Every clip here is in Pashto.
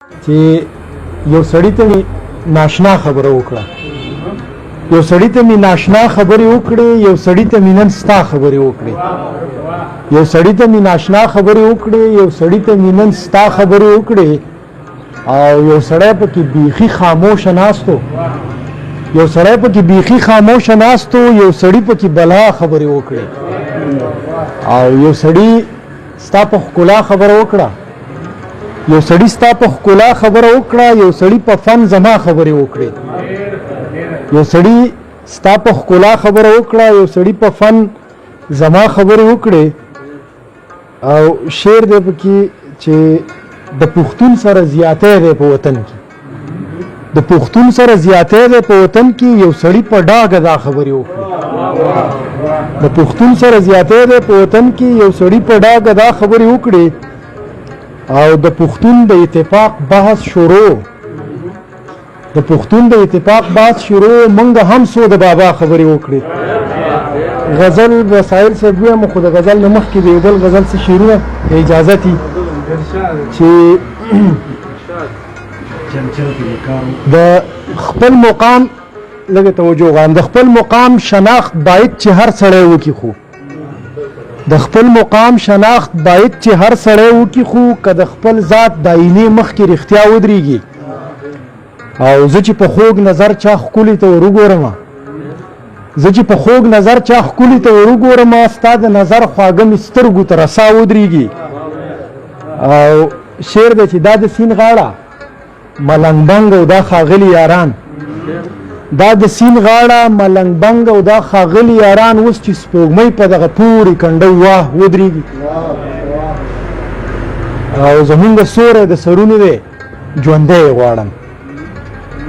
چې یو سړی ته ناشنا خبره وکړه، یو سړی ته می ناشنا خبرې وکړې، یو سړی ته می نن ستا خبرې وکړې، یو سړی ته می ناشنا خبرې وکړې، یو سړی ته می نن ستا خبرې وکړې، او یو سړی پکې بیخي خاموش ناستو، یو سړی پکې بیخي خاموش ناستو، یو سړی پکې بلا خبرې وکړې، او یو سړی ستا په ښکلا خبره وکړه، یو سړی ستا په ښکلا خبره وکړه، یو سړی په فن زما خبرې وکړې، یو سړی ستا په ښکلا خبره وکړه، یو سړی په فن زما خبرې وکړې. او شعر دی پکې چې د پښتون سره زیاتی دی په وطن کې، د پښتون سره زیاتی دی په وطن کې، یو سړی په ډاګه دا خبرې وکړې. د پښتون سره زیاتی دی په وطن کې، یو سړی په ډاګه دا خبرې وکړې. او د پښتون د اتفاق بحث شروع، د پښتون د اتفاق بحث شروع، مونږ هم سو د بابا خبرې وکړې. غزل وسایل صاحب ویم، خو د غزل نه مخکې د یو بل غزل څه شعرونه اجازه دي چې د خپل مقام لږه توجه غواړم، د خپل مقام شناخت باید چې هر سړی وکړي، خو د خپل مقام شناخت باید چې هر سړی وکړي، خو که د خپل ذات د آینې مخکې رښتیا ودرېږي. او زه چې په خوږ نظر چا ښکلي ته ور وګورم، زه چې په خوږ نظر چا ښکلي ته ور وګورم، ستا د نظر خواږه مې سترګو ته رسا ودرېږي. او شعر دی چې دا د سیند غاړه ملنګ بنګ او دا ښاغلي یاران، دا د سیند غاړه ملنګ بنګ او دا ښاغلي یاران، اوس چې سپوږمۍ په دغه پورې کنډه واه ودرېږي. او زمونږ سوری د سرونو دی ژوندی غواړم،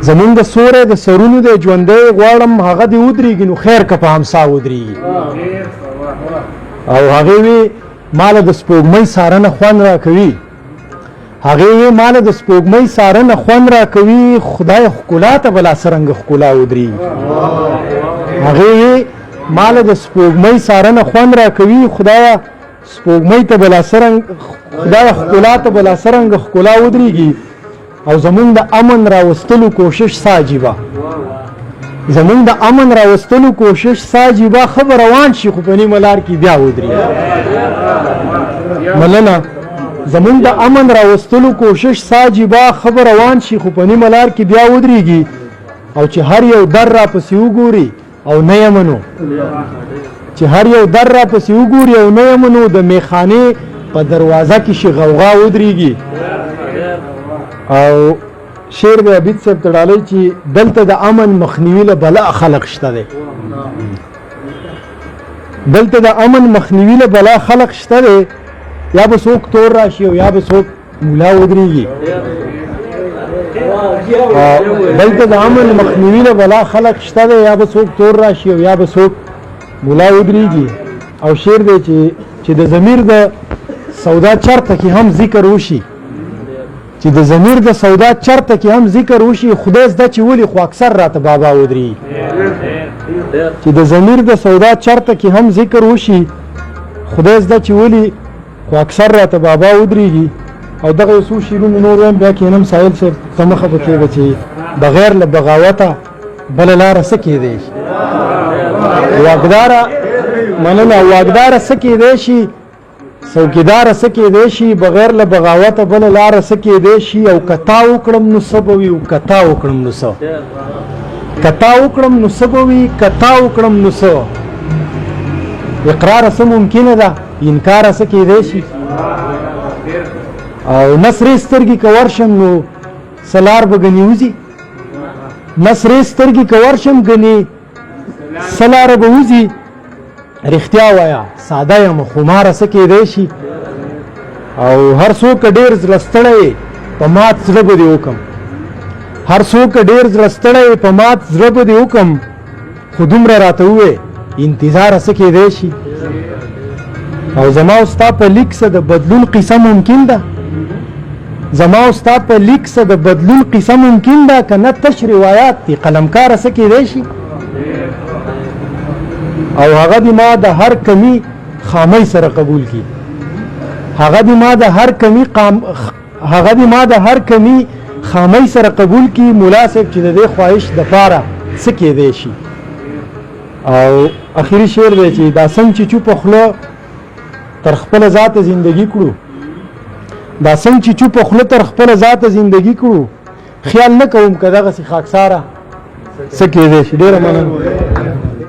زمونږ سوری د سرونو دی ژوندی غواړم، هغه دې ودرېږي نو خیر که په همسا ودرېږي. او هغې وی ماله د سپوږمۍ څارنه خوند راکوي، هغې وی ماله د سپوږمۍ څارنه خوند راکوي، خدای ښکلا ته بلا څرنګه ښکلا ودرېږي. هغې وی ماله د سپوږمۍ څارنه خوند راکوي، خدایه سپوږمۍ ته بلا څرنګه، خدایه ښکلا ته بلا څرنګه ښکلا ودرېږي. او زمونږ د امن راوستلو کوشش سا عجیبه، زمونږ د امن راوستلو کوشش سا عجیبه، ښه به روان شي خو په نیمه لار کې بیا ودرېږي. مننه. زمونږ د امن راوستلو کوشش سا عجیبه، ښه به روان شي خو په نیمه لار کې بیا ودرېږي. او چې هر یو در راپسې وګوري او نه یې منو، چې هر یو در راپسې وګوري او نه یې منو، د میخانې په دروازه کې شي غوغا ودرېږي. او شعر د عبید صاحب تړالی چې دلته د امن مخنیوي له بلا خلق شته دی، دلته د امن مخنیوي له بلا خلق شته دی، یا به څوک تور راشي او یا به څوک مولا ودرېږي. دلته د امن مخنیوي له بلا خلق شته دی، یا به څوک تور راشي او یا به څوک مولا ودرېږي. او شعر دی چې د ضمیر د سودا چرته کې هم ذکر وشي، چې د ضمیر د سودا چرته کې هم ذکر وشي، خدای زده چې ولي خو اکثر راته بابا ودرېږي. چې د ضمیر د سودا چرته کې هم ذکر وشي، خدای زده چې ولي خو اکثر راته بابا ودرېږي. او دغه یو څو شعرونه نور وایم بیا کښېنم سایل صاحب ته مخه به کېږه چې بغیر له بغاوته بله لاره څه کېدی شي، واګداره مننه، واګداره څه کېدی شي، څوکیداره څه کېدی شي، بغیر له بغاوته بله لاره څه کېدی شي. او که تا وکړم نو څه به وي، او که تا وکړم نو څه، که تا وکړم نو څه به وي، که تا وکړم نو څه. اقراره څه ممکنه ده، انکاره څه کېدی شي. او نه سرې سترګې که ورشم نو څه لار به ګنې وځي، نه سرې سترګې که ورشم ګنې څه لاره به وځي. رښتیا وایه ساده یم خو ماره څه کېدی شي. او هر څوک ډېر زړه ستړی په مات زړه به دې وکم، هر څوک ډېر زړه ستړی په مات زړه به دې وکم، خو دومره راته ووایې انتظاره څه کېدی شي. او زما او ستا په لیک څه د بدلون قصه ممکن ده، زما او ستا په لیک څه د بدلون قصه ممکن ده، که نه تش روایات دي قلمکاره څه کېدی شي. او هغه دې ما د هر کمی خامۍ سره قبول کی، هغه دې ما د هر کمی هغه دې ما د هر کمی خامۍ سره قبول کی مولا صاحب چې د دې خواهش د پاره څه کېدی شي. او اخیری شعر دی چې دا څنګه چې چوپ خوله تر خپل ذات زندگی کړو، دا څنګه چې چوپ خوله تر خپل ذات زندگی کړو، خیال نه کوم که دغسې خاکساره څه کېدی شي. ډېره مننه.